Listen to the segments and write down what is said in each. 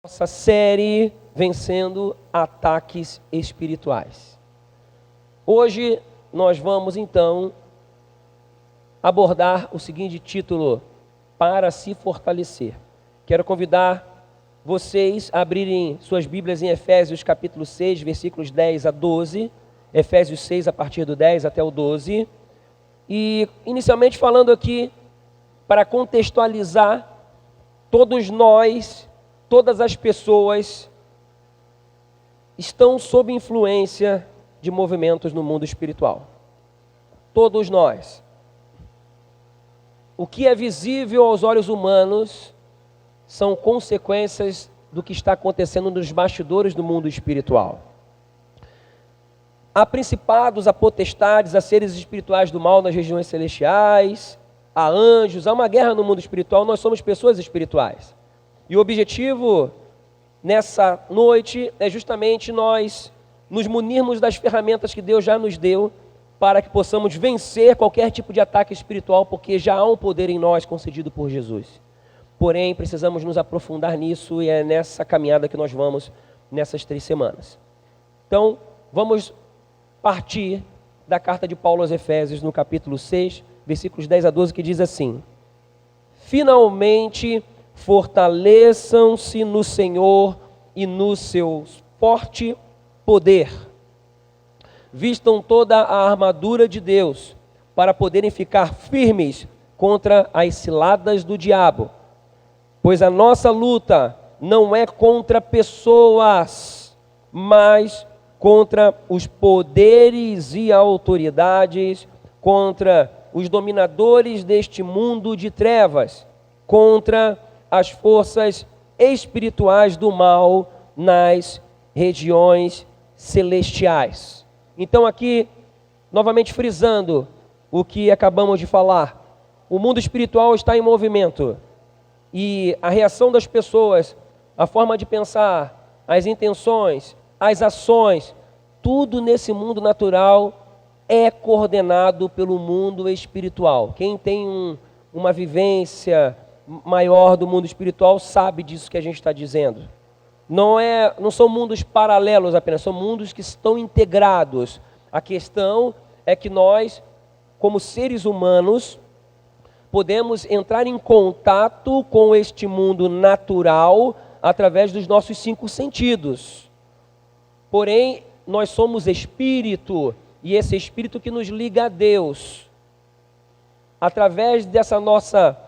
Nossa série Vencendo Ataques Espirituais. Hoje nós vamos então abordar o seguinte título: Para se fortalecer. Quero convidar vocês a abrirem suas Bíblias em Efésios capítulo 6, versículos 10 a 12. Efésios 6 a partir do 10 até o 12. E inicialmente falando aqui, para contextualizar, todos nós, todas as pessoas estão sob influência de movimentos no mundo espiritual. Todos nós. O que é visível aos olhos humanos são consequências do que está acontecendo nos bastidores do mundo espiritual. Há principados, há potestades, há seres espirituais do mal nas regiões celestiais, há anjos, há uma guerra no mundo espiritual. Nós somos pessoas espirituais. E o objetivo nessa noite é justamente nós nos munirmos das ferramentas que Deus já nos deu para que possamos vencer qualquer tipo de ataque espiritual, porque já há um poder em nós concedido por Jesus. Porém, precisamos nos aprofundar nisso e é nessa caminhada que nós vamos nessas 3 semanas. Então, vamos partir da carta de Paulo aos Efésios, no capítulo 6, versículos 10 a 12, que diz assim: Finalmente, fortaleçam-se no Senhor e no seu forte poder. Vistam toda a armadura de Deus para poderem ficar firmes contra as ciladas do diabo. Pois a nossa luta não é contra pessoas, mas contra os poderes e autoridades, contra os dominadores deste mundo de trevas, contra as forças espirituais do mal nas regiões celestiais. Então aqui, novamente frisando o que acabamos de falar, o mundo espiritual está em movimento e a reação das pessoas, a forma de pensar, as intenções, as ações, tudo nesse mundo natural é coordenado pelo mundo espiritual. Quem tem uma vivência maior do mundo espiritual sabe disso que a gente está dizendo. Não são mundos paralelos apenas, são mundos que estão integrados. A questão é que nós, como seres humanos, podemos entrar em contato com este mundo natural através dos nossos 5 sentidos. Porém, nós somos espírito, e esse espírito que nos liga a Deus. Através dessa nossa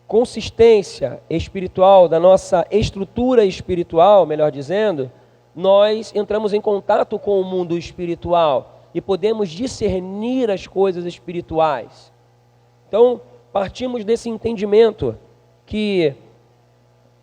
consistência espiritual, da nossa estrutura espiritual, melhor dizendo, nós entramos em contato com o mundo espiritual e podemos discernir as coisas espirituais. Então, partimos desse entendimento que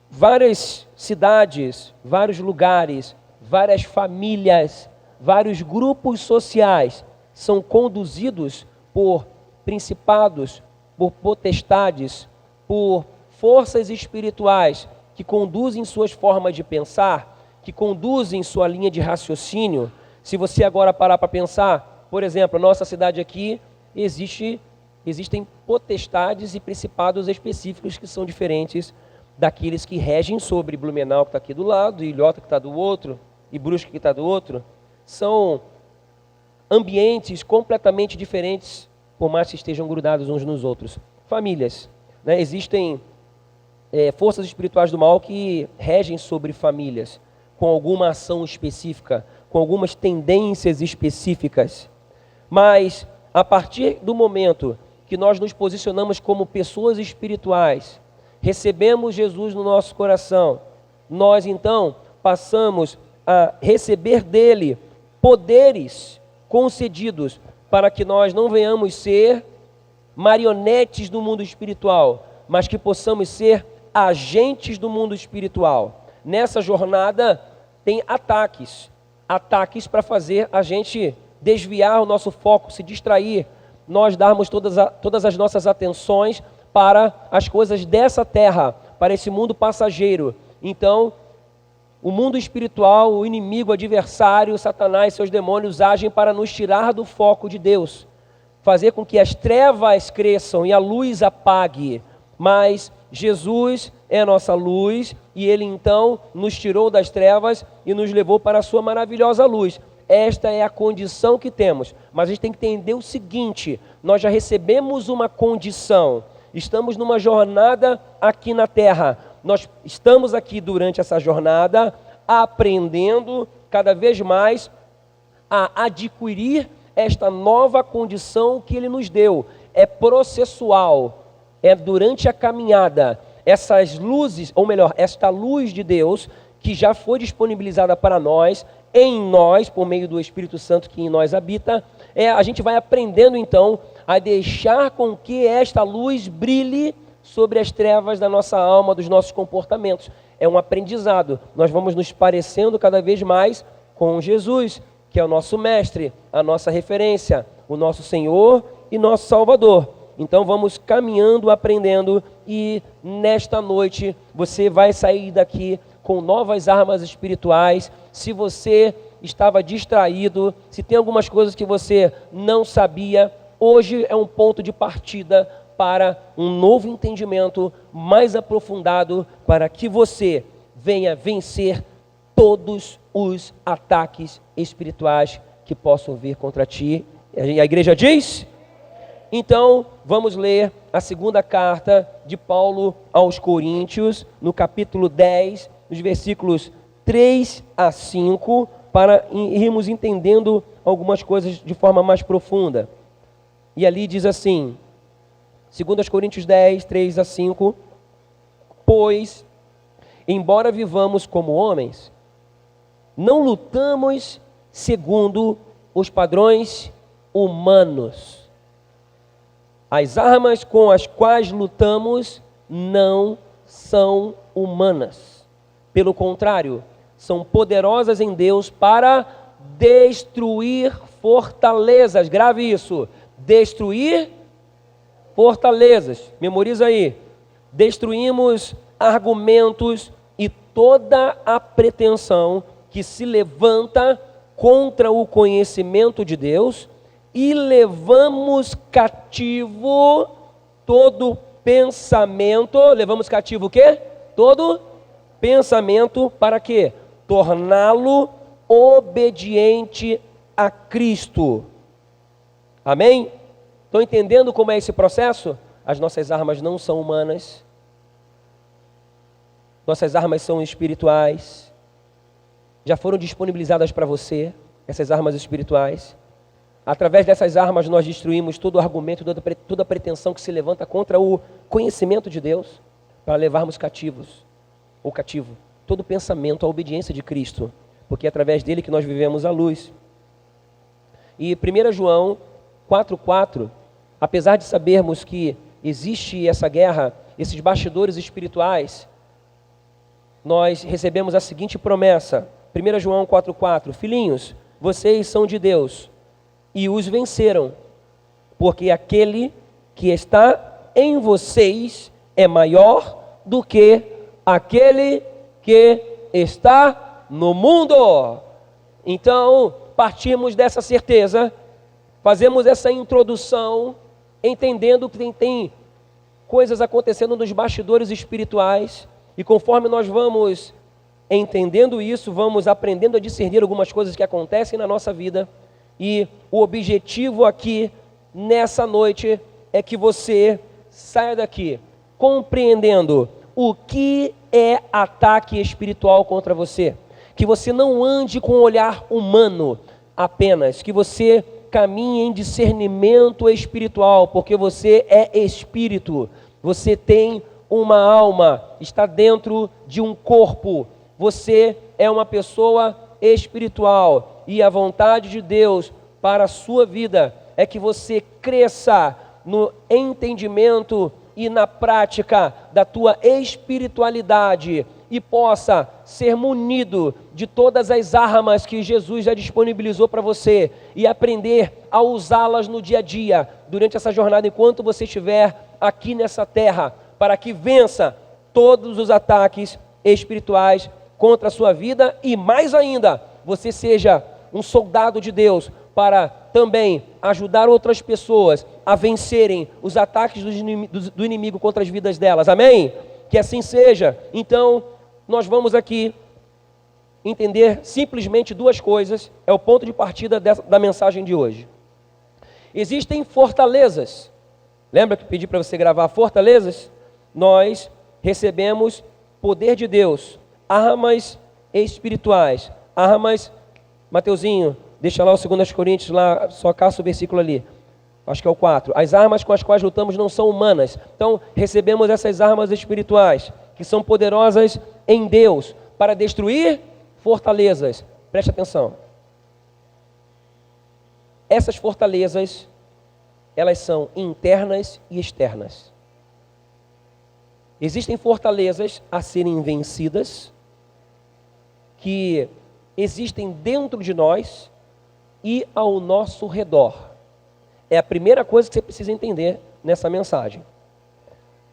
várias cidades, vários lugares, várias famílias, vários grupos sociais são conduzidos por principados, por potestades, por forças espirituais que conduzem suas formas de pensar, que conduzem sua linha de raciocínio. Se você agora parar para pensar, por exemplo, a nossa cidade aqui, existem potestades e principados específicos que são diferentes daqueles que regem sobre Blumenau, que está aqui do lado, e Ilhota, que está do outro, e Brusque, que está do outro. São ambientes completamente diferentes, por mais que estejam grudados uns nos outros. Famílias. Existem forças espirituais do mal que regem sobre famílias, com alguma ação específica, com algumas tendências específicas. Mas, a partir do momento que nós nos posicionamos como pessoas espirituais, recebemos Jesus no nosso coração, nós então passamos a receber dele poderes concedidos para que nós não venhamos ser marionetes do mundo espiritual, mas que possamos ser agentes do mundo espiritual. Nessa jornada tem ataques para fazer a gente desviar o nosso foco, se distrair, nós darmos todas as nossas atenções para as coisas dessa terra, para esse mundo passageiro. Então, o mundo espiritual, o inimigo, o adversário, Satanás e seus demônios agem para nos tirar do foco de Deus, fazer com que as trevas cresçam e a luz apague. Mas Jesus é a nossa luz, e Ele então nos tirou das trevas e nos levou para a sua maravilhosa luz. Esta é a condição que temos, mas a gente tem que entender o seguinte: nós já recebemos uma condição, estamos numa jornada aqui na terra, nós estamos aqui durante essa jornada, aprendendo cada vez mais a adquirir esta nova condição que Ele nos deu. É processual, é durante a caminhada. Essas luzes, ou melhor, esta luz de Deus, que já foi disponibilizada para nós, em nós, por meio do Espírito Santo que em nós habita, a gente vai aprendendo então a deixar com que esta luz brilhe sobre as trevas da nossa alma, dos nossos comportamentos. É um aprendizado. Nós vamos nos parecendo cada vez mais com Jesus, que é o nosso mestre, a nossa referência, o nosso Senhor e nosso Salvador. Então vamos caminhando, aprendendo, e nesta noite você vai sair daqui com novas armas espirituais. Se você estava distraído, se tem algumas coisas que você não sabia, hoje é um ponto de partida para um novo entendimento mais aprofundado, para que você venha vencer todos os ataques espirituais que possam vir contra ti. E a igreja diz? Então, vamos ler a segunda carta de Paulo aos Coríntios, no capítulo 10, nos versículos 3 a 5, para irmos entendendo algumas coisas de forma mais profunda. E ali diz assim, 2 Coríntios 10, 3 a 5, pois, embora vivamos como homens, não lutamos segundo os padrões humanos. As armas com as quais lutamos não são humanas. Pelo contrário, são poderosas em Deus para destruir fortalezas. Grave isso. Destruir fortalezas. Memoriza aí. Destruímos argumentos e toda a pretensão que se levanta contra o conhecimento de Deus, e levamos cativo todo pensamento. Levamos cativo o quê? Todo pensamento para quê? Torná-lo obediente a Cristo. Amém? Estão entendendo como é esse processo? As nossas armas não são humanas. Nossas armas são espirituais. Já foram disponibilizadas para você, essas armas espirituais. Através dessas armas nós destruímos todo o argumento, toda a pretensão que se levanta contra o conhecimento de Deus, para levarmos cativo todo pensamento à obediência de Cristo, porque é através dele que nós vivemos a luz. E 1 João 4,4, apesar de sabermos que existe essa guerra, esses bastidores espirituais, nós recebemos a seguinte promessa, 1 João 4,4, filhinhos, vocês são de Deus e os venceram, porque aquele que está em vocês é maior do que aquele que está no mundo. Então, partimos dessa certeza, fazemos essa introdução, entendendo que tem coisas acontecendo nos bastidores espirituais, e conforme nós vamos entendendo isso, vamos aprendendo a discernir algumas coisas que acontecem na nossa vida. E o objetivo aqui, nessa noite, é que você saia daqui compreendendo o que é ataque espiritual contra você. Que você não ande com um olhar humano apenas, que você caminhe em discernimento espiritual, porque você é espírito, você tem uma alma, está dentro de um corpo, você é uma pessoa espiritual, e a vontade de Deus para a sua vida é que você cresça no entendimento e na prática da tua espiritualidade e possa ser munido de todas as armas que Jesus já disponibilizou para você e aprender a usá-las no dia a dia, durante essa jornada, enquanto você estiver aqui nessa terra, para que vença todos os ataques espirituais contra a sua vida e, mais ainda, você seja um soldado de Deus para também ajudar outras pessoas a vencerem os ataques do inimigo contra as vidas delas. Amém? que assim seja. Então, nós vamos aqui entender simplesmente duas coisas, é o ponto de partida da mensagem de hoje. Existem fortalezas. Lembra que pedi para você gravar fortalezas? Nós recebemos poder de Deus, armas espirituais, armas, Mateuzinho, deixa lá o 2 Coríntios, lá, só caça o versículo ali, acho que é o 4. As armas com as quais lutamos não são humanas, então recebemos essas armas espirituais, que são poderosas em Deus, para destruir fortalezas. Preste atenção. Essas fortalezas, elas são internas e externas. Existem fortalezas a serem vencidas, que existem dentro de nós e ao nosso redor. É a primeira coisa que você precisa entender nessa mensagem.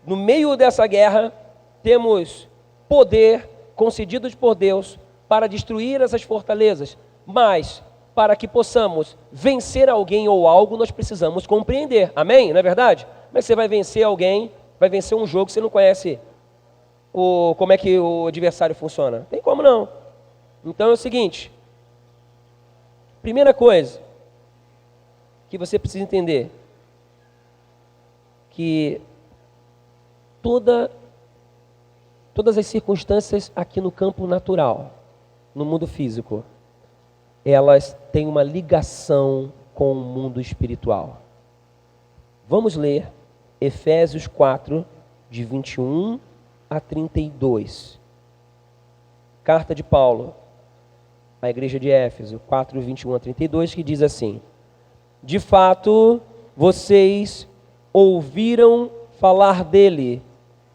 No meio dessa guerra, temos poder concedido por Deus para destruir essas fortalezas, mas para que possamos vencer alguém ou algo, nós precisamos compreender. Amém? Não é verdade? Como é que você vai vencer alguém, vai vencer um jogo que você não conhece como é que o adversário funciona? Não tem como não. Então é o seguinte, primeira coisa que você precisa entender, que todas as circunstâncias aqui no campo natural, no mundo físico, elas têm uma ligação com o mundo espiritual. Vamos ler Efésios 4, de 21 a 32. Carta de Paulo à igreja de Éfeso, 4, 21 a 32, que diz assim: de fato, vocês ouviram falar dele,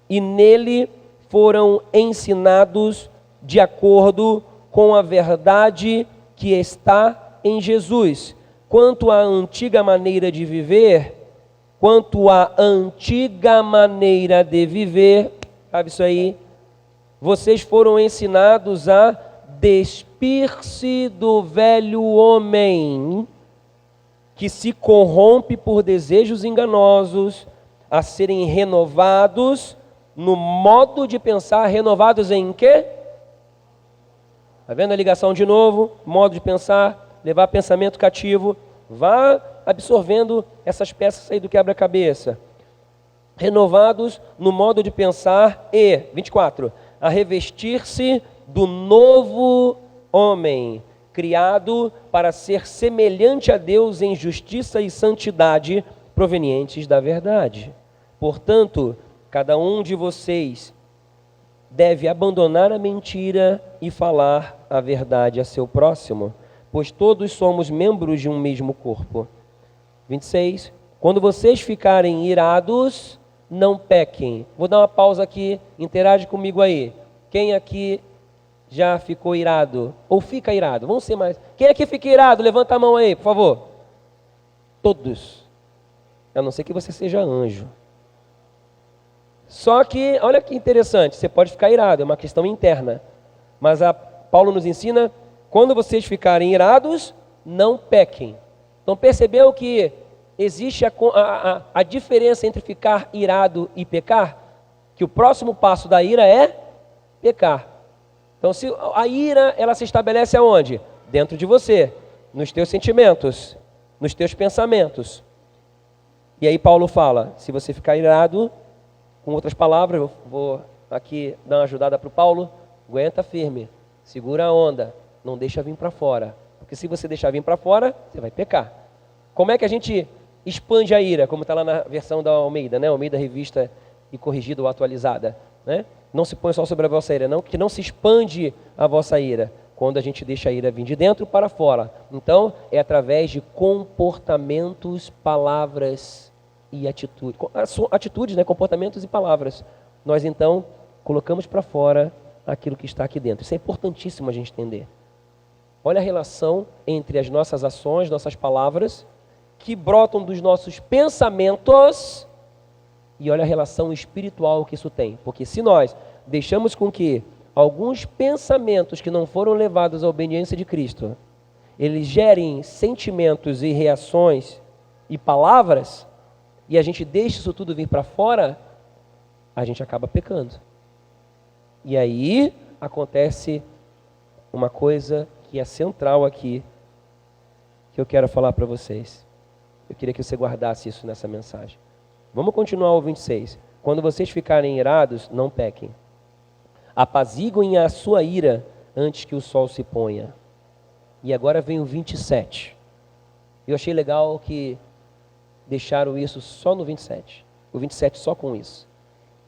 e nele foram ensinados de acordo com a verdade que está em Jesus. Quanto à antiga maneira de viver, sabe isso aí? Vocês foram ensinados a despir-se do velho homem, que se corrompe por desejos enganosos, a serem renovados no modo de pensar. Renovados em quê? Está vendo a ligação de novo? Modo de pensar, levar pensamento cativo. Vá absorvendo essas peças aí do quebra-cabeça. Renovados no modo de pensar e, 24, a revestir-se do novo homem, criado para ser semelhante a Deus em justiça e santidade provenientes da verdade. Portanto, cada um de vocês deve abandonar a mentira e falar a verdade a seu próximo, pois todos somos membros de um mesmo corpo. 26. Quando vocês ficarem irados, não pequem. Vou dar uma pausa aqui, interage comigo aí. Quem aqui já ficou irado? Ou fica irado? Vamos ser mais. Quem aqui fica irado? Levanta a mão aí, por favor. Todos. A não ser que você seja anjo. Só que, olha que interessante, você pode ficar irado, é uma questão interna. Mas Paulo nos ensina, quando vocês ficarem irados, não pequem. Então percebeu que existe a diferença entre ficar irado e pecar? Que o próximo passo da ira é pecar. Então se a ira, ela se estabelece aonde? Dentro de você, nos teus sentimentos, nos teus pensamentos. E aí Paulo fala, se você ficar irado, com outras palavras, eu vou aqui dar uma ajudada para o Paulo, aguenta firme, segura a onda, não deixa vir para fora. Porque se você deixar vir para fora, você vai pecar. Como é que a gente expande a ira? Como está lá na versão da Almeida, né? Almeida revista e corrigida ou atualizada, né? Não se põe só sobre a vossa ira, não, que não se expande a vossa ira, quando a gente deixa a ira vir de dentro para fora. Então, é através de comportamentos, palavras e atitudes. Atitudes, né? Comportamentos e palavras. Nós, então, colocamos para fora aquilo que está aqui dentro. Isso é importantíssimo a gente entender. Olha a relação entre as nossas ações, nossas palavras, que brotam dos nossos pensamentos, e olha a relação espiritual que isso tem. Porque se nós deixamos com que alguns pensamentos que não foram levados à obediência de Cristo, eles gerem sentimentos e reações e palavras, e a gente deixa isso tudo vir para fora, a gente acaba pecando. E aí acontece uma coisa que é central aqui, que eu quero falar para vocês. Eu queria que você guardasse isso nessa mensagem. Vamos continuar o 26. Quando vocês ficarem irados, não pequem. Apaziguem a sua ira antes que o sol se ponha. E agora vem o 27. Eu achei legal que deixaram isso só no 27. O 27 só com isso.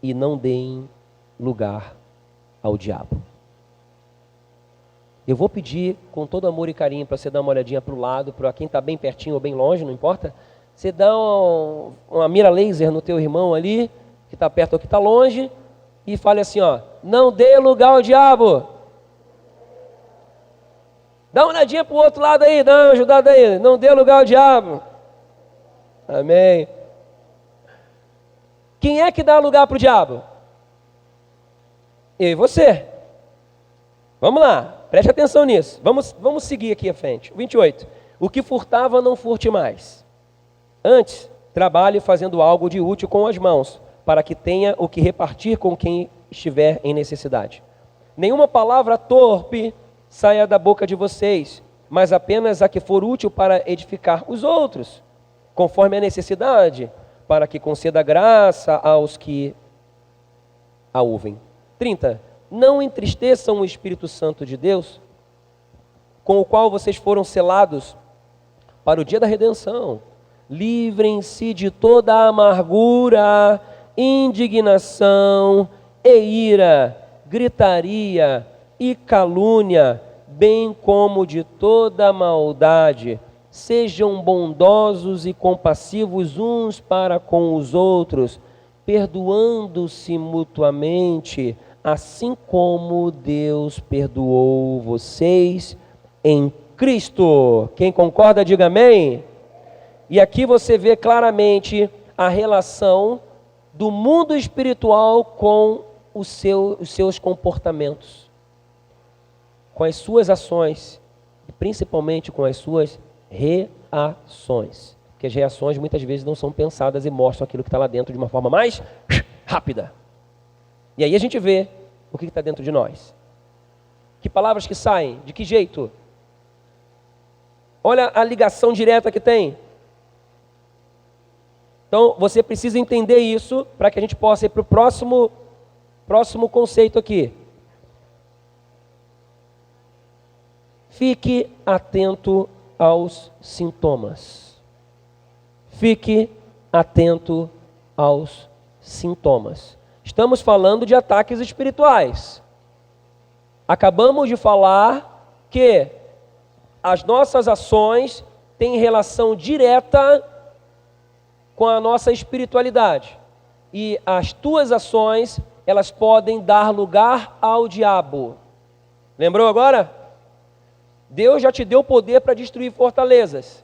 E não deem lugar ao diabo. Eu vou pedir com todo amor e carinho para você dar uma olhadinha para o lado, para quem está bem pertinho ou bem longe, não importa. Você dá uma mira laser no teu irmão ali, que está perto ou que está longe, e fale assim, ó, não dê lugar ao diabo. Dá uma olhadinha para o outro lado aí, dá uma ajudada aí, não dê lugar ao diabo. Amém. Quem é que dá lugar para o diabo? Eu e você. Vamos lá, preste atenção nisso. Vamos seguir aqui à frente. 28. O que furtava, não furte mais. Antes, trabalhe fazendo algo de útil com as mãos, para que tenha o que repartir com quem estiver em necessidade. Nenhuma palavra torpe saia da boca de vocês, mas apenas a que for útil para edificar os outros, conforme a necessidade, para que conceda graça aos que a ouvem. 30. Não entristeçam o Espírito Santo de Deus, com o qual vocês foram selados para o dia da redenção. Livrem-se de toda amargura, indignação e ira, gritaria e calúnia, bem como de toda maldade. Sejam bondosos e compassivos uns para com os outros, perdoando-se mutuamente, assim como Deus perdoou vocês em Cristo. Quem concorda, diga amém. E aqui você vê claramente a relação do mundo espiritual com os seus comportamentos, com as suas ações, principalmente com as suas reações. Porque as reações muitas vezes não são pensadas e mostram aquilo que está lá dentro de uma forma mais rápida. E aí a gente vê o que está dentro de nós. Que palavras que saem, de que jeito? Olha a ligação direta que tem. Então você precisa entender isso para que a gente possa ir para o próximo conceito aqui. Fique atento aos sintomas. Fique atento aos sintomas. Estamos falando de ataques espirituais. Acabamos de falar que as nossas ações têm relação direta com a nossa espiritualidade. E as tuas ações, elas podem dar lugar ao diabo. Lembrou agora? Deus já te deu poder para destruir fortalezas.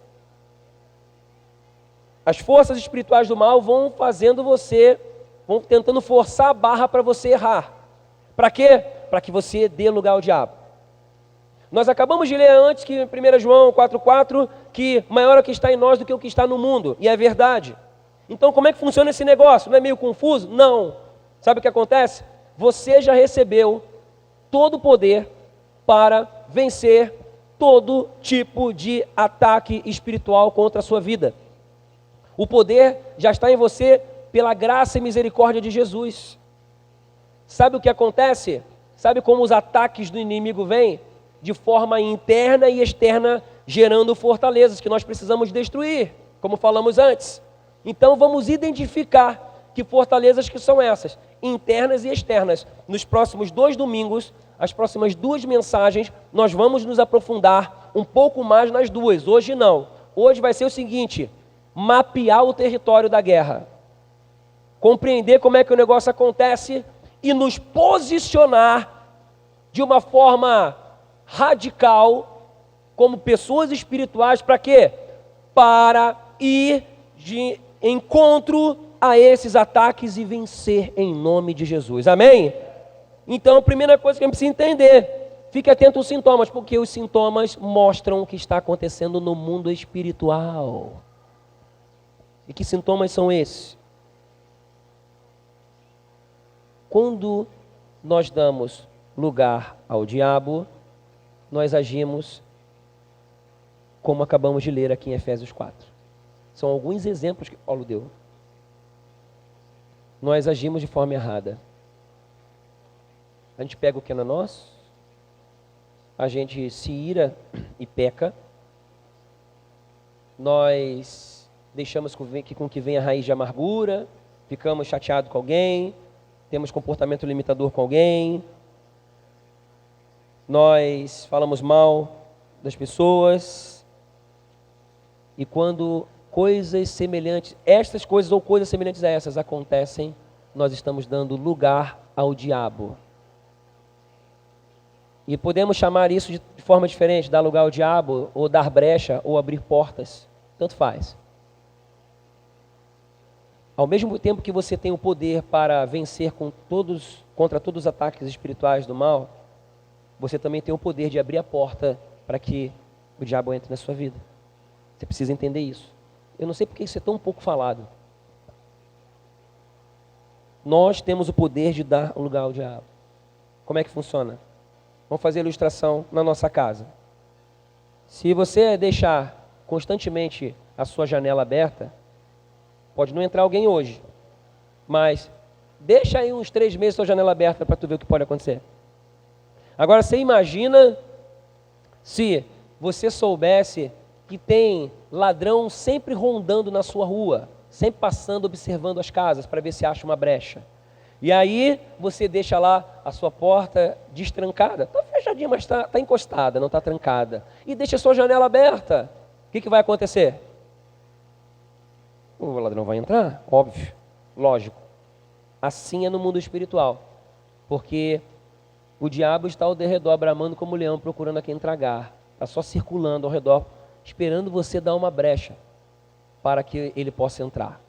As forças espirituais do mal vão tentando forçar a barra para você errar. Para quê? Para que você dê lugar ao diabo. Nós acabamos de ler antes que em 1 João 4,4 que maior é o que está em nós do que o que está no mundo. E é verdade. Então como é que funciona esse negócio? Não é meio confuso? Não. Sabe o que acontece? Você já recebeu todo o poder para vencer todo tipo de ataque espiritual contra a sua vida. O poder já está em você pela graça e misericórdia de Jesus. Sabe o que acontece? Sabe como os ataques do inimigo vêm? De forma interna e externa, gerando fortalezas que nós precisamos destruir, como falamos antes. Então vamos identificar que fortalezas que são essas, internas e externas. Nos próximos 2 domingos, as próximas 2 mensagens, nós vamos nos aprofundar um pouco mais nas duas. Hoje não. Hoje vai ser o seguinte: mapear o território da guerra, compreender como é que o negócio acontece e nos posicionar de uma forma radical como pessoas espirituais. Para quê? Para ir de encontro a esses ataques e vencer em nome de Jesus. Amém? Então a primeira coisa que a gente precisa entender, fique atento aos sintomas, porque os sintomas mostram o que está acontecendo no mundo espiritual. E que sintomas são esses? Quando nós damos lugar ao diabo, nós agimos como acabamos de ler aqui em Efésios 4. São alguns exemplos que Paulo deu. Nós agimos de forma errada. A gente pega o que não é nosso, a gente se ira e peca, nós deixamos com que venha a raiz de amargura, ficamos chateados com alguém, temos comportamento limitador com alguém, nós falamos mal das pessoas, e quando coisas semelhantes, estas coisas ou coisas semelhantes a essas acontecem, nós estamos dando lugar ao diabo. E podemos chamar isso de forma diferente, dar lugar ao diabo, ou dar brecha, ou abrir portas, tanto faz. Ao mesmo tempo que você tem o poder para vencer contra todos os ataques espirituais do mal, você também tem o poder de abrir a porta para que o diabo entre na sua vida. Você precisa entender isso. Eu não sei porque isso é tão pouco falado. Nós temos o poder de dar lugar ao diabo. Como é que funciona? Vamos fazer a ilustração na nossa casa. Se você deixar constantemente a sua janela aberta, pode não entrar alguém hoje, mas deixa aí uns 3 meses a sua janela aberta para tu ver o que pode acontecer. Agora você imagina se você soubesse que tem ladrão sempre rondando na sua rua, sempre passando, observando as casas para ver se acha uma brecha. E aí você deixa lá a sua porta destrancada, está fechadinha, mas está encostada, não está trancada. E deixa a sua janela aberta. O que vai acontecer? O ladrão vai entrar, óbvio, lógico. Assim é no mundo espiritual, porque o diabo está ao derredor, bramando como leão, procurando a quem tragar. Está só circulando ao redor, esperando você dar uma brecha para que ele possa entrar.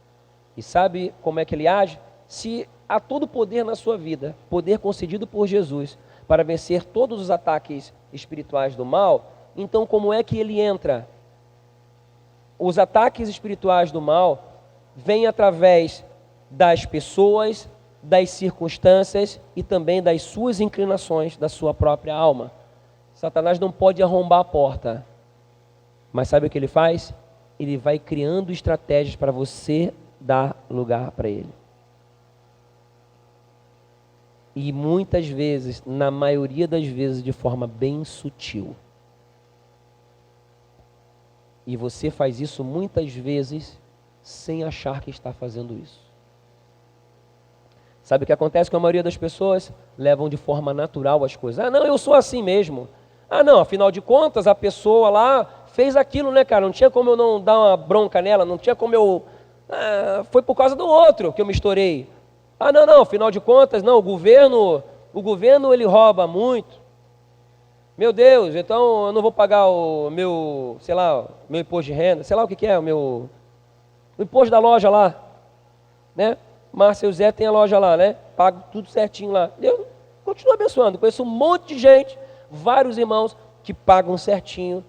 E sabe como é que ele age? Se há todo poder na sua vida, poder concedido por Jesus, para vencer todos os ataques espirituais do mal, então como é que ele entra? Os ataques espirituais do mal vêm através das pessoas, das circunstâncias e também das suas inclinações, da sua própria alma. Satanás não pode arrombar a porta, mas sabe o que ele faz? Ele vai criando estratégias para você dar lugar para ele. E muitas vezes, na maioria das vezes, de forma bem sutil. E você faz isso muitas vezes sem achar que está fazendo isso. Sabe o que acontece com a maioria das pessoas? Levam de forma natural as coisas. Ah, não, eu sou assim mesmo. Ah, não, afinal de contas, a pessoa lá fez aquilo, né, cara? Não tinha como eu não dar uma bronca nela, não tinha como eu... foi por causa do outro que eu me estourei. Ah, não, afinal de contas, não, o governo ele rouba muito. Meu Deus, então eu não vou pagar o meu, sei lá, meu imposto de renda, sei lá o que é, o imposto da loja lá, né? Márcia e o Zé tem a loja lá, né? Pago tudo certinho lá. Deus continua abençoando. Conheço um monte de gente, vários irmãos que pagam certinho.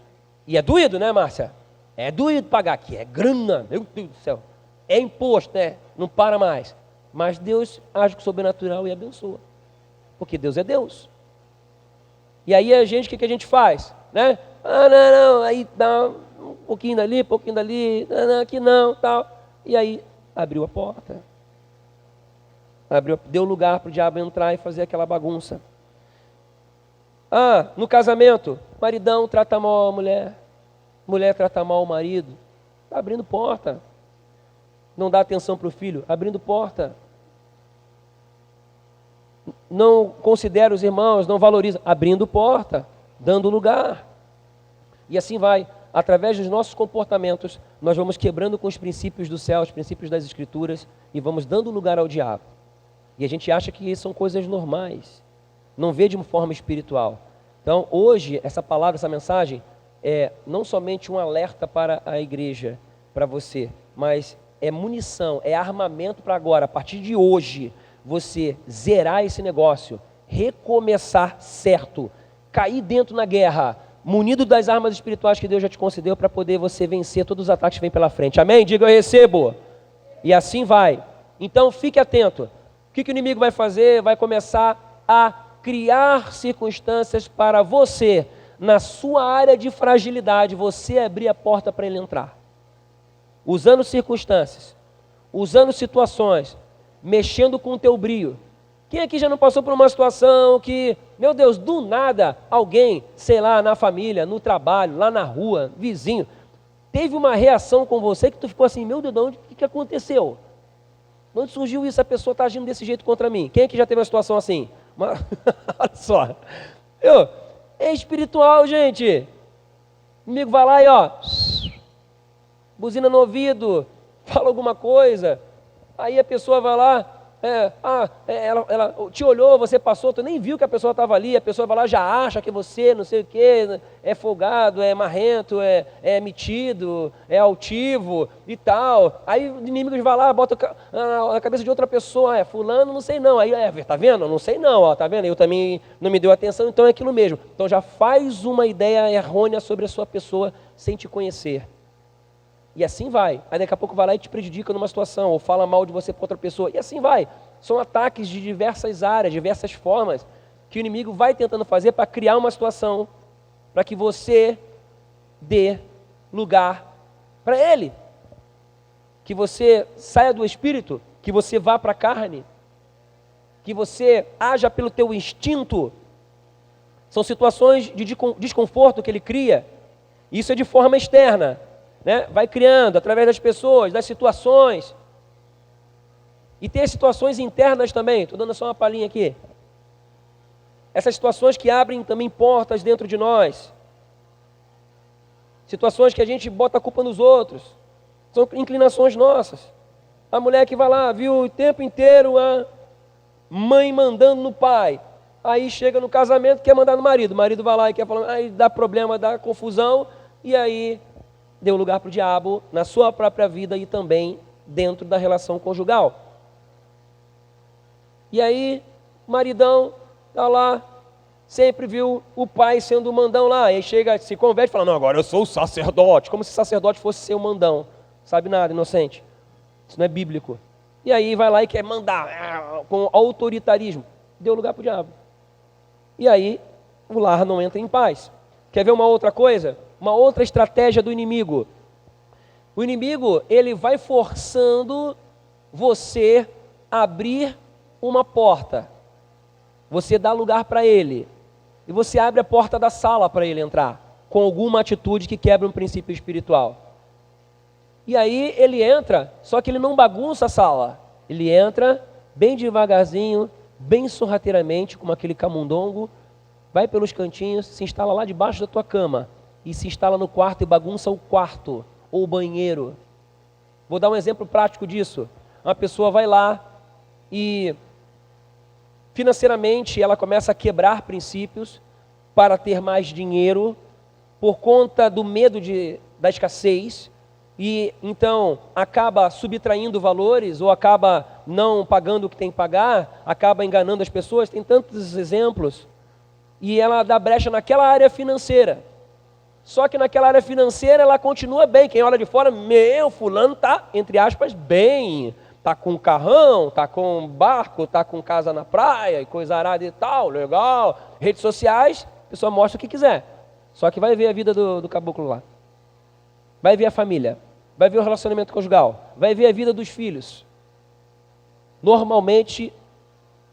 E é doído, né, Márcia? É doído pagar aqui, é grana, meu Deus do céu. É imposto, né? Não para mais. Mas Deus age com o sobrenatural e abençoa. Porque Deus é Deus. E aí a gente, o que a gente faz? Né? Ah, não, aí dá um pouquinho dali, não, aqui não, tal. E aí abriu a porta. Deu lugar para o diabo entrar e fazer aquela bagunça. Ah, no casamento, maridão trata mal a mulher, mulher trata mal o marido. Está abrindo porta. Não dá atenção para o filho, abrindo porta. Não considera os irmãos, não valoriza, abrindo porta, dando lugar. E assim vai. Através dos nossos comportamentos, nós vamos quebrando com os princípios do céu, os princípios das Escrituras, e vamos dando lugar ao diabo. E a gente acha que são coisas normais, não vê de uma forma espiritual. Então, hoje, essa palavra, essa mensagem, é não somente um alerta para a igreja, para você, mas é munição, é armamento para agora, a partir de hoje, você zerar esse negócio, recomeçar certo, cair dentro na guerra, munido das armas espirituais que Deus já te concedeu para poder você vencer todos os ataques que vêm pela frente. Amém? Diga, eu recebo. E assim vai. Então, fique atento. O que o inimigo vai fazer? Vai começar a criar circunstâncias para você, na sua área de fragilidade, você abrir a porta para ele entrar. Usando circunstâncias, usando situações, mexendo com o teu brio. Quem aqui já não passou por uma situação que, meu Deus, do nada, alguém, sei lá, na família, no trabalho, lá na rua, vizinho, teve uma reação com você que tu ficou assim, meu Deus, o que aconteceu? De onde surgiu isso? A pessoa está agindo desse jeito contra mim. Quem aqui já teve uma situação assim? Olha só. É espiritual, gente. O inimigo vai lá e buzina no ouvido, fala alguma coisa. Aí a pessoa vai lá, ela te olhou, você passou, tu nem viu que a pessoa estava ali, a pessoa vai lá, já acha que você, não sei o quê, é folgado, é marrento, é metido, é altivo e tal. Aí o inimigo vai lá, bota na cabeça de outra pessoa, fulano, não sei não. Aí, tá vendo? Não sei não, tá vendo? Eu também não me deu atenção, então é aquilo mesmo. Então já faz uma ideia errônea sobre a sua pessoa sem te conhecer. E assim vai. Aí daqui a pouco vai lá e te prejudica numa situação, ou fala mal de você para outra pessoa. E assim vai. São ataques de diversas áreas, diversas formas, que o inimigo vai tentando fazer para criar uma situação, para que você dê lugar para ele. Que você saia do espírito, que você vá para a carne, que você haja pelo teu instinto. São situações de desconforto que ele cria. Isso é de forma externa. Né? Vai criando através das pessoas, das situações. E tem as situações internas também. Estou dando só uma palhinha aqui. Essas situações que abrem também portas dentro de nós. Situações que a gente bota a culpa nos outros. São inclinações nossas. A mulher que vai lá, viu o tempo inteiro a mãe mandando no pai. Aí chega no casamento, quer mandar no marido. O marido vai lá e quer falar, aí dá problema, dá confusão. E aí deu lugar para o diabo na sua própria vida e também dentro da relação conjugal. E aí, o maridão está lá, sempre viu o pai sendo o mandão lá. Aí chega, se converte e fala, não, agora eu sou o sacerdote. Como se sacerdote fosse ser o mandão. Sabe nada, inocente. Isso não é bíblico. E aí vai lá e quer mandar com autoritarismo. Deu lugar para o diabo. E aí, o lar não entra em paz. Quer ver uma outra coisa? Uma outra estratégia do inimigo. O inimigo, ele vai forçando você a abrir uma porta. Você dá lugar para ele. E você abre a porta da sala para ele entrar, com alguma atitude que quebra um princípio espiritual. E aí ele entra, só que ele não bagunça a sala. Ele entra bem devagarzinho, bem sorrateiramente, como aquele camundongo, vai pelos cantinhos, se instala lá debaixo da tua cama. E se instala no quarto e bagunça o quarto ou o banheiro. Vou dar um exemplo prático disso. Uma pessoa vai lá e financeiramente ela começa a quebrar princípios para ter mais dinheiro por conta do medo da escassez e então acaba subtraindo valores ou acaba não pagando o que tem que pagar, acaba enganando as pessoas. Tem tantos exemplos. E ela dá brecha naquela área financeira. Só que naquela área financeira ela continua bem. Quem olha de fora, fulano tá, entre aspas, bem. Tá com carrão, tá com barco, tá com casa na praia e coisa arada e tal, legal. Redes sociais, a pessoa mostra o que quiser. Só que vai ver a vida do caboclo lá. Vai ver a família. Vai ver o relacionamento conjugal. Vai ver a vida dos filhos. Normalmente,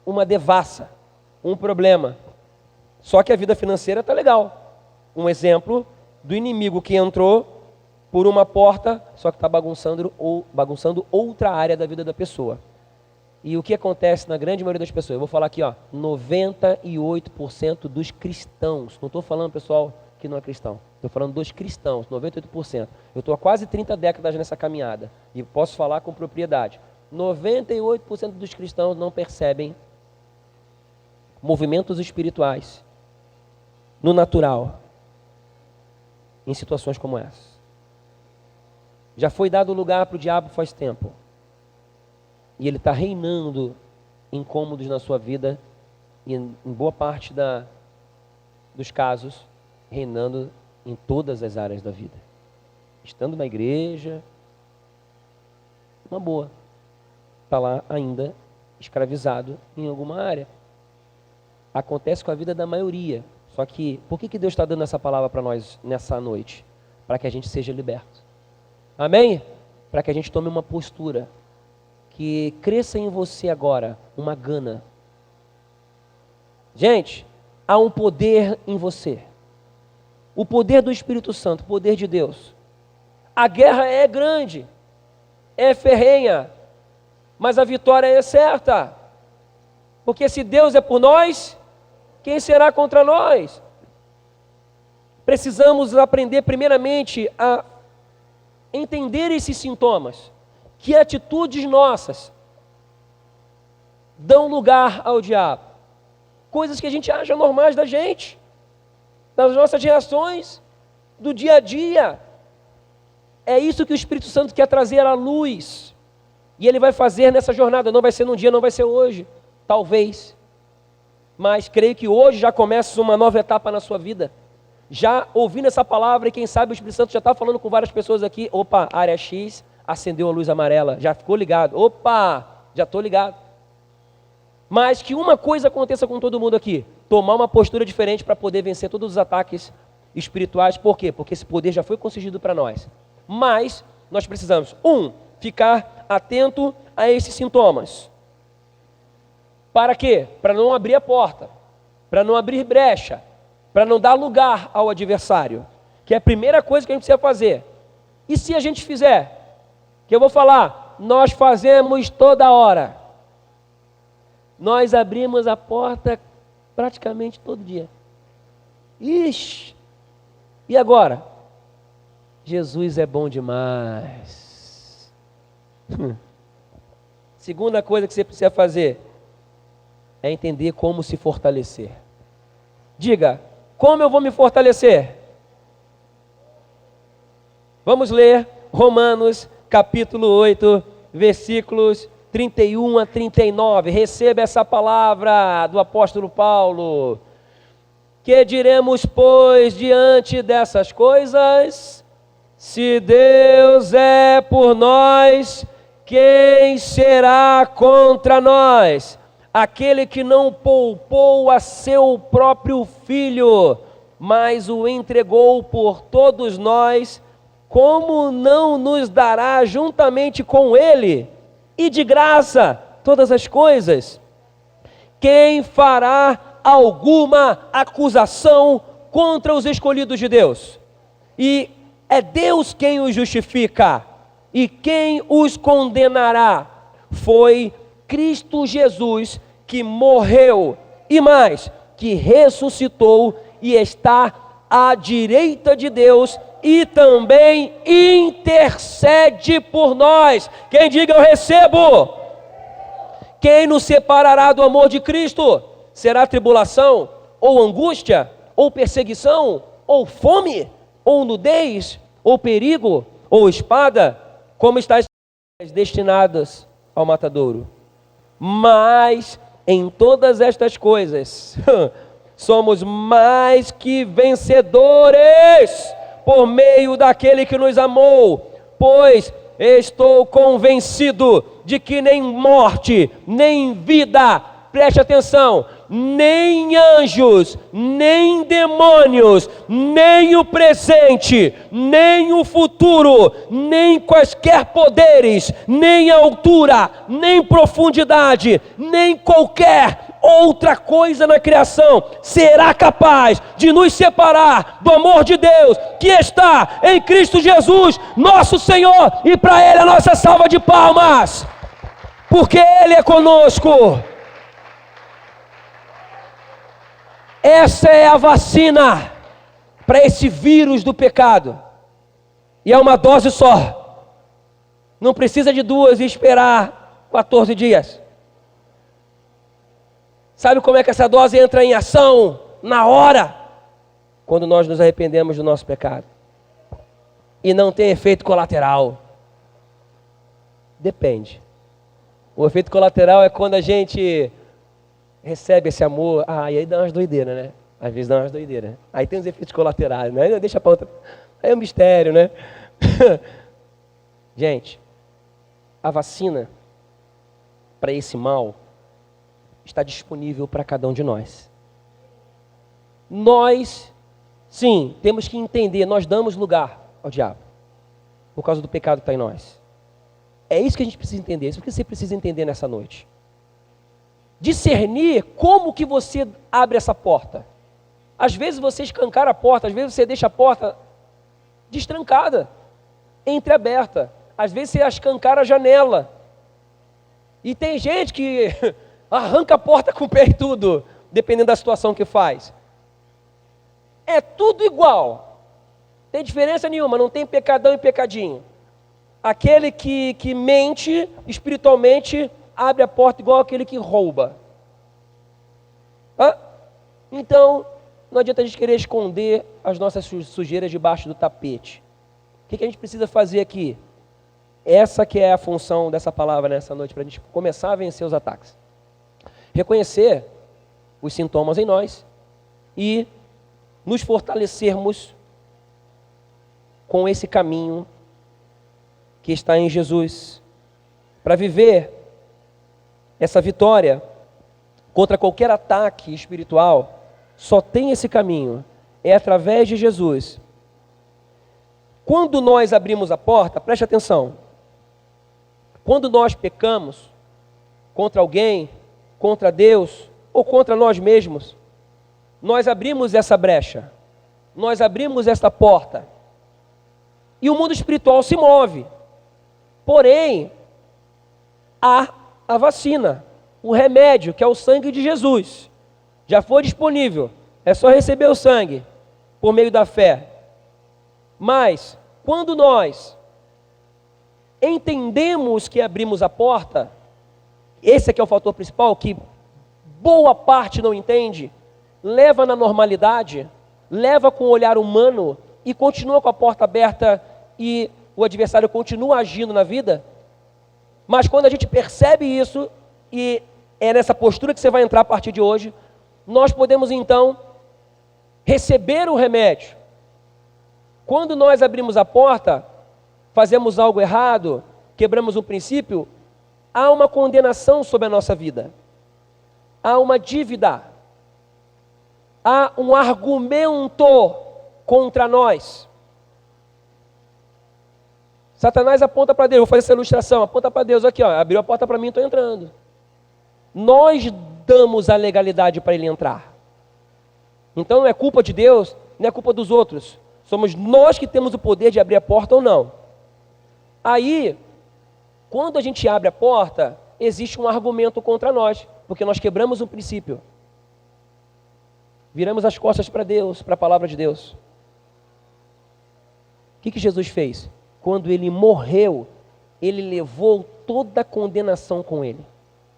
uma devassa, um problema. Só que a vida financeira tá legal. Um exemplo do inimigo que entrou por uma porta, só que está bagunçando outra área da vida da pessoa. E o que acontece na grande maioria das pessoas? Eu vou falar aqui, 98% dos cristãos. Não estou falando pessoal que não é cristão. Estou falando dos cristãos, 98%. Eu estou há quase 30 décadas nessa caminhada e posso falar com propriedade. 98% dos cristãos não percebem movimentos espirituais no natural, em situações como essa. Já foi dado lugar para o diabo faz tempo. E ele está reinando incômodos na sua vida, e em boa parte dos casos, reinando em todas as áreas da vida. Estando na igreja, uma boa. Está lá ainda escravizado em alguma área. Acontece com a vida da maioria. Só que, por que Deus está dando essa palavra para nós nessa noite? Para que a gente seja liberto. Amém? Para que a gente tome uma postura. Que cresça em você agora uma gana. Gente, há um poder em você. O poder do Espírito Santo, o poder de Deus. A guerra é grande, é ferrenha, mas a vitória é certa. Porque se Deus é por nós, quem será contra nós? Precisamos aprender primeiramente a entender esses sintomas. Que atitudes nossas dão lugar ao diabo. Coisas que a gente acha normais da gente, das nossas reações, do dia a dia. É isso que o Espírito Santo quer trazer à luz. E Ele vai fazer nessa jornada. Não vai ser num dia, não vai ser hoje. Talvez. Mas creio que hoje já começa uma nova etapa na sua vida. Já ouvindo essa palavra, e quem sabe o Espírito Santo já está falando com várias pessoas aqui. Opa, área X, acendeu a luz amarela. Já ficou ligado. Opa, já estou ligado. Mas que uma coisa aconteça com todo mundo aqui. Tomar uma postura diferente para poder vencer todos os ataques espirituais. Por quê? Porque esse poder já foi concedido para nós. Mas nós precisamos, ficar atento a esses sintomas. Para quê? Para não abrir a porta, para não abrir brecha, para não dar lugar ao adversário, que é a primeira coisa que a gente precisa fazer. E se a gente fizer, que eu vou falar, nós fazemos toda hora. Nós abrimos a porta praticamente todo dia. Ixi! E agora? Jesus é bom demais. Segunda coisa que você precisa fazer é entender como se fortalecer. Diga, como eu vou me fortalecer? Vamos ler Romanos capítulo 8, versículos 31 a 39. Receba essa palavra do apóstolo Paulo. Que diremos, pois, diante dessas coisas? Se Deus é por nós, quem será contra nós? Aquele que não poupou a seu próprio filho, mas o entregou por todos nós, como não nos dará juntamente com ele, e de graça, todas as coisas? Quem fará alguma acusação contra os escolhidos de Deus? E é Deus quem os justifica, e quem os condenará? Foi Cristo Jesus, que morreu, e mais, que ressuscitou e está à direita de Deus, e também intercede por nós. Quem diga eu recebo? Quem nos separará do amor de Cristo? Será tribulação, ou angústia, ou perseguição, ou fome, ou nudez, ou perigo, ou espada? Como está destinadas ao matadouro. Mas em todas estas coisas somos mais que vencedores por meio daquele que nos amou, pois estou convencido de que nem morte, nem vida, preste atenção, nem anjos, nem demônios, nem o presente, nem o futuro, nem quaisquer poderes, nem altura, nem profundidade, nem qualquer outra coisa na criação será capaz de nos separar do amor de Deus que está em Cristo Jesus, nosso Senhor, e para Ele a nossa salva de palmas, porque Ele é conosco. Essa é a vacina para esse vírus do pecado, e é uma dose só, não precisa de duas e esperar 14 dias. Sabe como é que essa dose entra em ação? Na hora, quando nós nos arrependemos do nosso pecado, e não tem efeito colateral. Depende. O efeito colateral é quando a gente recebe esse amor, e aí dá umas doideiras, né? Às vezes dá umas doideiras. Aí tem os efeitos colaterais, né? Deixa para outra. Aí é um mistério, né? Gente, a vacina para esse mal está disponível para cada um de nós. nós, sim, temos que entender, nós damos lugar ao diabo, por causa do pecado que está em nós. É isso que a gente precisa entender, isso que você precisa entender nessa noite. Discernir como que você abre essa porta. Às vezes você escancara a porta, às vezes você deixa a porta destrancada, entreaberta. Às vezes você escancara a janela. E tem gente que arranca a porta com o pé e tudo, dependendo da situação que faz. É tudo igual. Tem diferença nenhuma, não tem pecadão e pecadinho. Aquele que mente espiritualmente abre a porta igual aquele que rouba. Então, não adianta a gente querer esconder as nossas sujeiras debaixo do tapete. O que a gente precisa fazer aqui? Essa que é a função dessa palavra nessa noite, para a gente começar a vencer os ataques. Reconhecer os sintomas em nós e nos fortalecermos com esse caminho que está em Jesus, para viver essa vitória contra qualquer ataque espiritual. Só tem esse caminho, é através de Jesus. Quando nós abrimos a porta, preste atenção, quando nós pecamos contra alguém, contra Deus ou contra nós mesmos, nós abrimos essa brecha, nós abrimos essa porta e o mundo espiritual se move. Porém, há a vacina, o remédio, que é o sangue de Jesus. Já foi disponível, é só receber o sangue por meio da fé. Mas, quando nós entendemos que abrimos a porta, esse aqui é o fator principal, que boa parte não entende, leva na normalidade, leva com o olhar humano e continua com a porta aberta e o adversário continua agindo na vida. Mas quando a gente percebe isso, e é nessa postura que você vai entrar a partir de hoje, nós podemos então receber o remédio. Quando nós abrimos a porta, fazemos algo errado, quebramos um princípio, há uma condenação sobre a nossa vida. Há uma dívida. Há um argumento contra nós. Satanás aponta para Deus, vou fazer essa ilustração, aponta para Deus, aqui ó, abriu a porta para mim, estou entrando. Nós damos a legalidade para ele entrar. Então não é culpa de Deus, não é culpa dos outros. Somos nós que temos o poder de abrir a porta ou não. Aí, quando a gente abre a porta, existe um argumento contra nós, porque nós quebramos um princípio. Viramos as costas para Deus, para a palavra de Deus. O que Jesus fez? Quando ele morreu, ele levou toda a condenação com ele.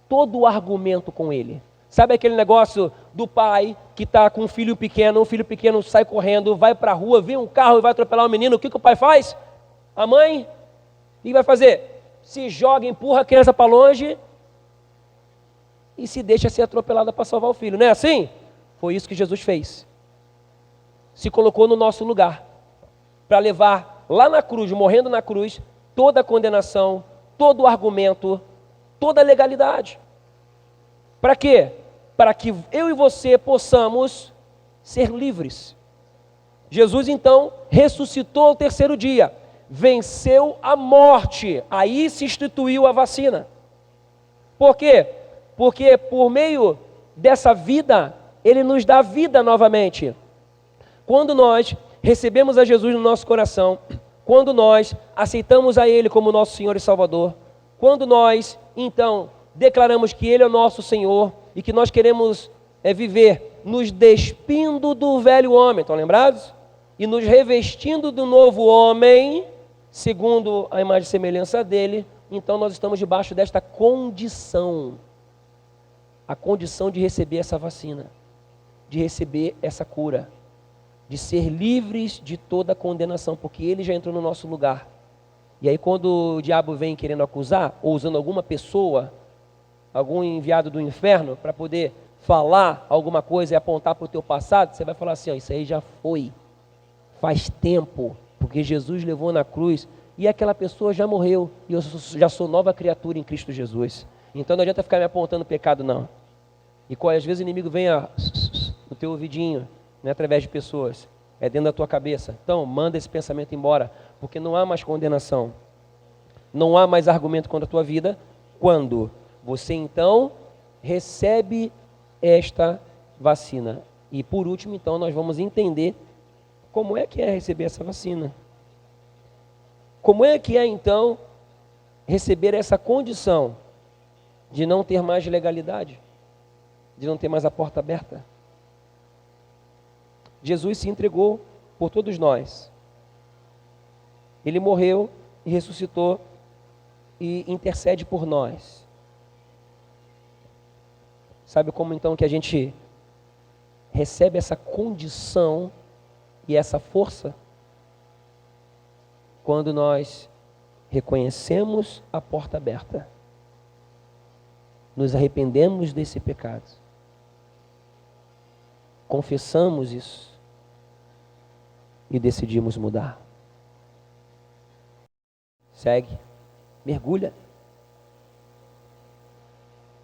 Todo o argumento com ele. Sabe aquele negócio do pai que está com um filho pequeno, o filho pequeno sai correndo, vai para a rua, vê um carro e vai atropelar o menino, o que o pai faz? A mãe, o que vai fazer? Se joga, empurra a criança para longe e se deixa ser atropelada para salvar o filho, não é assim? Foi isso que Jesus fez. Se colocou no nosso lugar, para levar lá na cruz, morrendo na cruz, toda a condenação, todo o argumento, toda a legalidade. Para quê? Para que eu e você possamos ser livres. Jesus então ressuscitou ao terceiro dia, venceu a morte, aí se instituiu a vacina. Por quê? Porque por meio dessa vida, ele nos dá vida novamente. Quando nós recebemos a Jesus no nosso coração, quando nós aceitamos a Ele como nosso Senhor e Salvador, quando nós, então, declaramos que Ele é o nosso Senhor e que nós queremos viver nos despindo do velho homem, estão lembrados? E nos revestindo do novo homem, segundo a imagem e semelhança dele, então nós estamos debaixo desta condição, a condição de receber essa vacina, de receber essa cura, de ser livres de toda condenação, porque ele já entrou no nosso lugar. E aí quando o diabo vem querendo acusar, ou usando alguma pessoa, algum enviado do inferno, para poder falar alguma coisa e apontar para o teu passado, você vai falar assim, ó, isso aí já foi, faz tempo, porque Jesus levou na cruz, e aquela pessoa já morreu, e eu já sou nova criatura em Cristo Jesus. Então não adianta ficar me apontando pecado não. E às vezes o inimigo vem no teu ouvidinho, não é através de pessoas, é dentro da tua cabeça. Então, manda esse pensamento embora, porque não há mais condenação. Não há mais argumento contra a tua vida quando você, então, recebe esta vacina. E, por último, então, nós vamos entender como é que é receber essa vacina. Como é que é, então, receber essa condição de não ter mais legalidade, de não ter mais a porta aberta. Jesus se entregou por todos nós. Ele morreu e ressuscitou e intercede por nós. Sabe como então que a gente recebe essa condição e essa força? Quando nós reconhecemos a porta aberta, nos arrependemos desse pecado, confessamos isso e decidimos mudar. Segue, mergulha.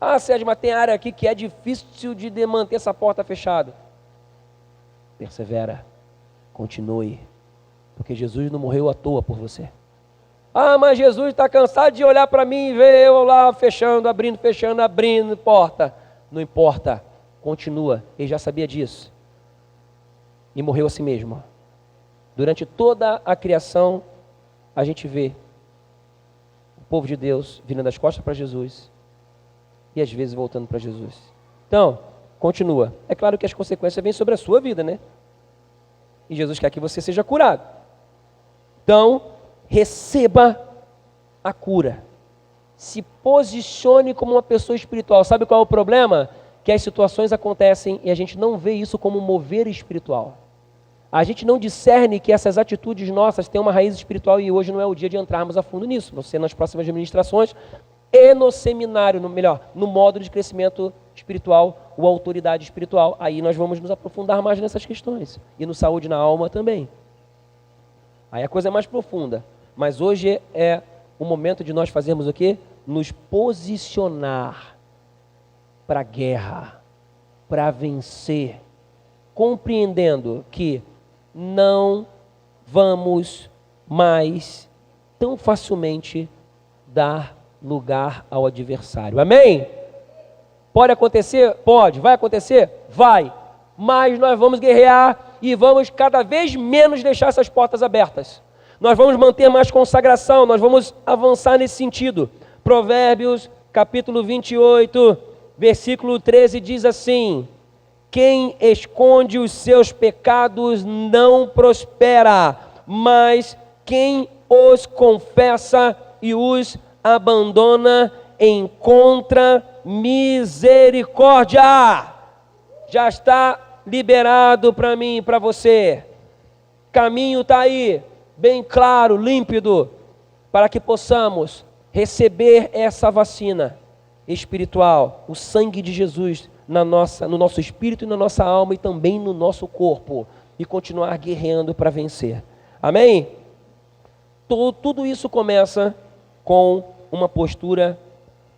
Ah, Sérgio, mas tem área aqui que é difícil de manter essa porta fechada. Persevera, continue, porque Jesus não morreu à toa por você. Ah, mas Jesus está cansado de olhar para mim e ver eu lá fechando, abrindo porta. Não importa, continua. Ele já sabia disso. E morreu a si mesmo. Durante toda a criação, a gente vê o povo de Deus vindo das costas para Jesus e às vezes voltando para Jesus. Então, continua. É claro que as consequências vêm sobre a sua vida, né? E Jesus quer que você seja curado. Então, receba a cura. Se posicione como uma pessoa espiritual. Sabe qual é o problema? Que as situações acontecem e a gente não vê isso como um mover espiritual. A gente não discerne que essas atitudes nossas têm uma raiz espiritual e hoje não é o dia de entrarmos a fundo nisso. Vão ser nas próximas administrações e no seminário, no módulo de crescimento espiritual, ou autoridade espiritual. Aí nós vamos nos aprofundar mais nessas questões. E no saúde na alma também. Aí a coisa é mais profunda. Mas hoje é o momento de nós fazermos o quê? Nos posicionar para a guerra, para vencer, compreendendo que não vamos mais tão facilmente dar lugar ao adversário. Amém? Pode acontecer? Pode. Vai acontecer? Vai. Mas nós vamos guerrear e vamos cada vez menos deixar essas portas abertas. Nós vamos manter mais consagração, nós vamos avançar nesse sentido. Provérbios, capítulo 28, versículo 13 diz assim: quem esconde os seus pecados não prospera, mas quem os confessa e os abandona encontra misericórdia. Já está liberado para mim e para você. Caminho está aí, bem claro, límpido, para que possamos receber essa vacina espiritual, o sangue de Jesus no nosso espírito e na nossa alma e também no nosso corpo, e continuar guerreando para vencer. Amém? Tudo isso começa com uma postura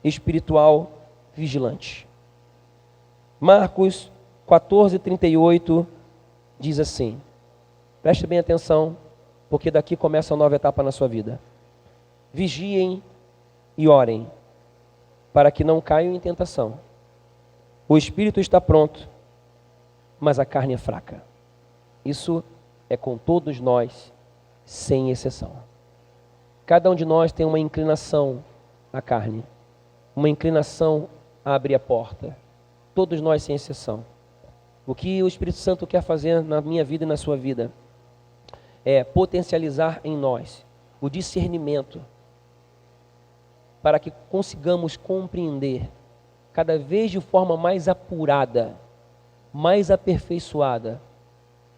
espiritual vigilante. Marcos 14:38 diz assim, preste bem atenção, porque daqui começa uma nova etapa na sua vida. Vigiem e orem, para que não caiam em tentação. O espírito está pronto, mas a carne é fraca. Isso é com todos nós, sem exceção. Cada um de nós tem uma inclinação à carne, uma inclinação a abrir a porta. Todos nós, sem exceção. O que o Espírito Santo quer fazer na minha vida e na sua vida é potencializar em nós o discernimento para que consigamos compreender cada vez de forma mais apurada, mais aperfeiçoada,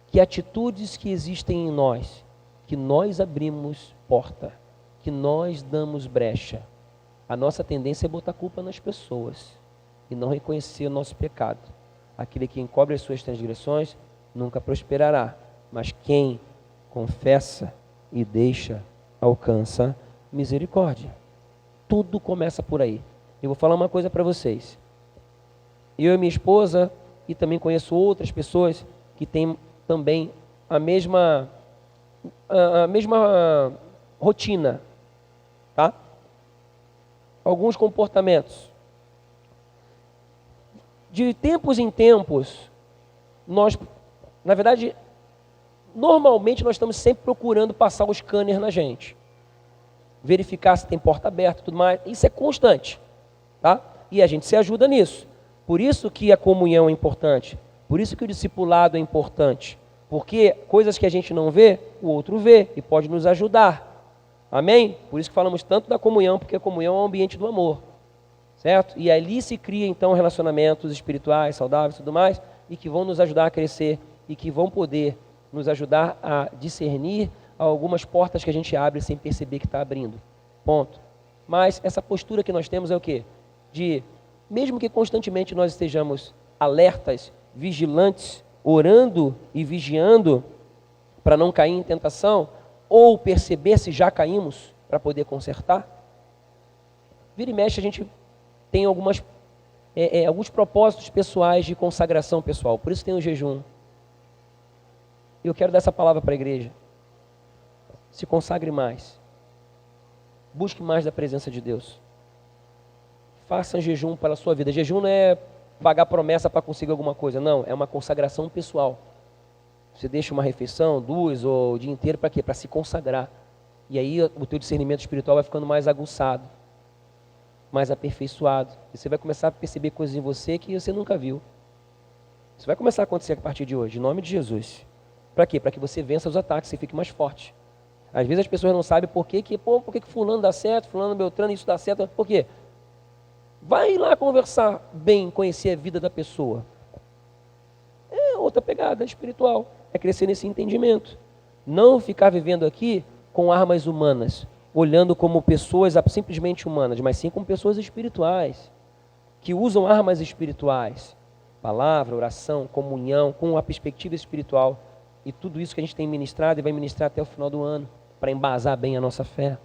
que atitudes que existem em nós, que nós abrimos porta, que nós damos brecha. A nossa tendência é botar culpa nas pessoas e não reconhecer o nosso pecado. Aquele que encobre as suas transgressões nunca prosperará, mas quem confessa e deixa alcança misericórdia. Tudo começa por aí. Eu vou falar uma coisa para vocês. Eu e minha esposa, e também conheço outras pessoas que têm também a mesma rotina, tá? Alguns comportamentos. De tempos em tempos, nós, na verdade, normalmente nós estamos sempre procurando passar o scanner na gente. Verificar se tem porta aberta e tudo mais. Isso é constante, tá? E a gente se ajuda nisso. Por isso que a comunhão é importante. Por isso que o discipulado é importante. Porque coisas que a gente não vê, o outro vê e pode nos ajudar. Amém? Por isso que falamos tanto da comunhão, porque a comunhão é um ambiente do amor. Certo? E ali se cria então relacionamentos espirituais, saudáveis e tudo mais, e que vão nos ajudar a crescer e que vão poder nos ajudar a discernir algumas portas que a gente abre sem perceber que está abrindo. Ponto. Mas essa postura que nós temos é o quê? De, mesmo que constantemente nós estejamos alertas, vigilantes, orando e vigiando para não cair em tentação, ou perceber se já caímos para poder consertar, vira e mexe a gente tem alguns propósitos pessoais de consagração pessoal. Por isso tem o jejum. E eu quero dar essa palavra para a igreja. Se consagre mais. Busque mais da presença de Deus. Faça jejum pela sua vida. Jejum não é pagar promessa para conseguir alguma coisa. Não, é uma consagração pessoal. Você deixa uma refeição, 2 ou o dia inteiro para quê? Para se consagrar. E aí o teu discernimento espiritual vai ficando mais aguçado, mais aperfeiçoado. E você vai começar a perceber coisas em você que você nunca viu. Isso vai começar a acontecer a partir de hoje, em nome de Jesus. Para quê? Para que você vença os ataques e fique mais forte. Às vezes as pessoas não sabem por que fulano dá certo, fulano Beltrano, isso dá certo. Por quê? Vai lá conversar bem, conhecer a vida da pessoa. É outra pegada espiritual. É crescer nesse entendimento. Não ficar vivendo aqui com armas humanas, olhando como pessoas simplesmente humanas, mas sim como pessoas espirituais, que usam armas espirituais. Palavra, oração, comunhão, com a perspectiva espiritual. E tudo isso que a gente tem ministrado e vai ministrar até o final do ano, para embasar bem a nossa fé.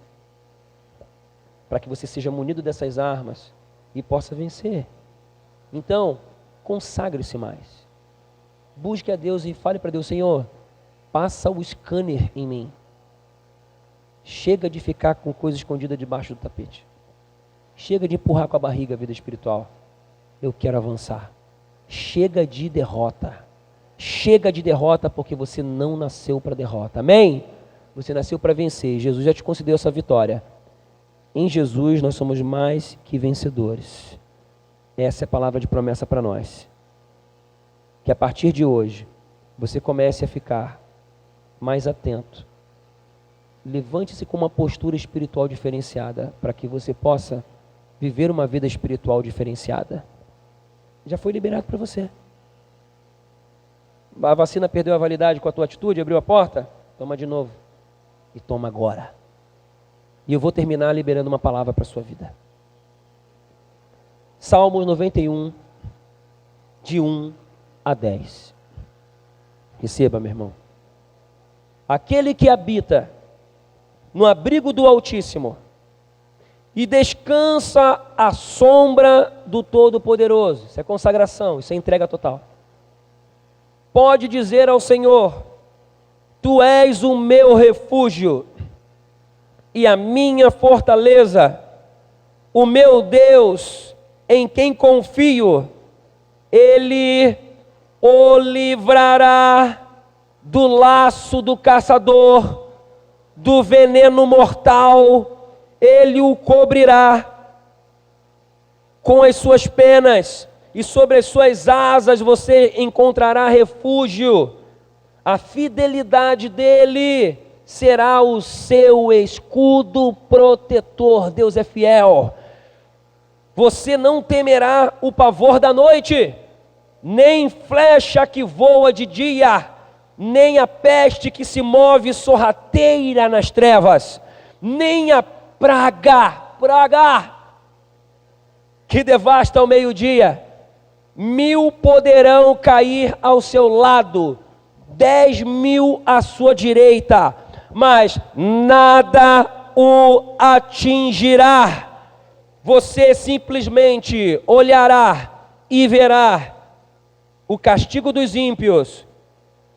Para que você seja munido dessas armas e possa vencer. Então, consagre-se mais. Busque a Deus e fale para Deus: Senhor, passa o scanner em mim. Chega de ficar com coisa escondida debaixo do tapete. Chega de empurrar com a barriga a vida espiritual. Eu quero avançar. Chega de derrota. Chega de derrota, porque você não nasceu para derrota. Amém? Você nasceu para vencer. Jesus já te concedeu essa vitória. Em Jesus nós somos mais que vencedores. Essa é a palavra de promessa para nós. Que a partir de hoje você comece a ficar mais atento. Levante-se com uma postura espiritual diferenciada, para que você possa viver uma vida espiritual diferenciada. Já foi liberado para você. A vacina perdeu a validade com a tua atitude, abriu a porta? Toma de novo. E toma agora. E eu vou terminar liberando uma palavra para a sua vida. Salmos 91, de 1 a 10. Receba, meu irmão. Aquele que habita no abrigo do Altíssimo e descansa à sombra do Todo-Poderoso. Isso é consagração, isso é entrega total. Pode dizer ao Senhor: Tu és o meu refúgio e a minha fortaleza, o meu Deus em quem confio. Ele o livrará do laço do caçador, do veneno mortal. Ele o cobrirá com as suas penas, e sobre as suas asas você encontrará refúgio. A fidelidade dele será o seu escudo protetor. Deus é fiel. Você não temerá o pavor da noite, nem flecha que voa de dia, nem a peste que se move sorrateira nas trevas, nem a praga que devasta ao meio-dia. 1000 poderão cair ao seu lado, 10.000 à sua direita, mas nada o atingirá. Você simplesmente olhará e verá o castigo dos ímpios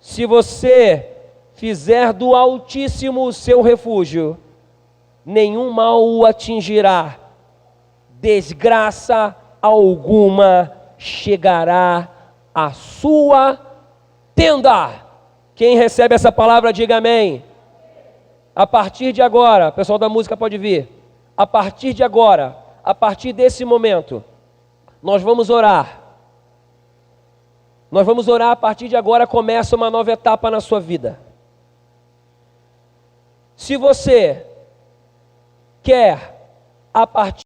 Se você fizer do Altíssimo o seu refúgio, nenhum mal o atingirá, desgraça alguma chegará à sua tenda. Quem recebe essa palavra, diga amém. A partir de agora, o pessoal da música pode vir. A partir de agora, a partir desse momento, nós vamos orar. Nós vamos orar, a partir de agora começa uma nova etapa na sua vida. Se você quer, a partir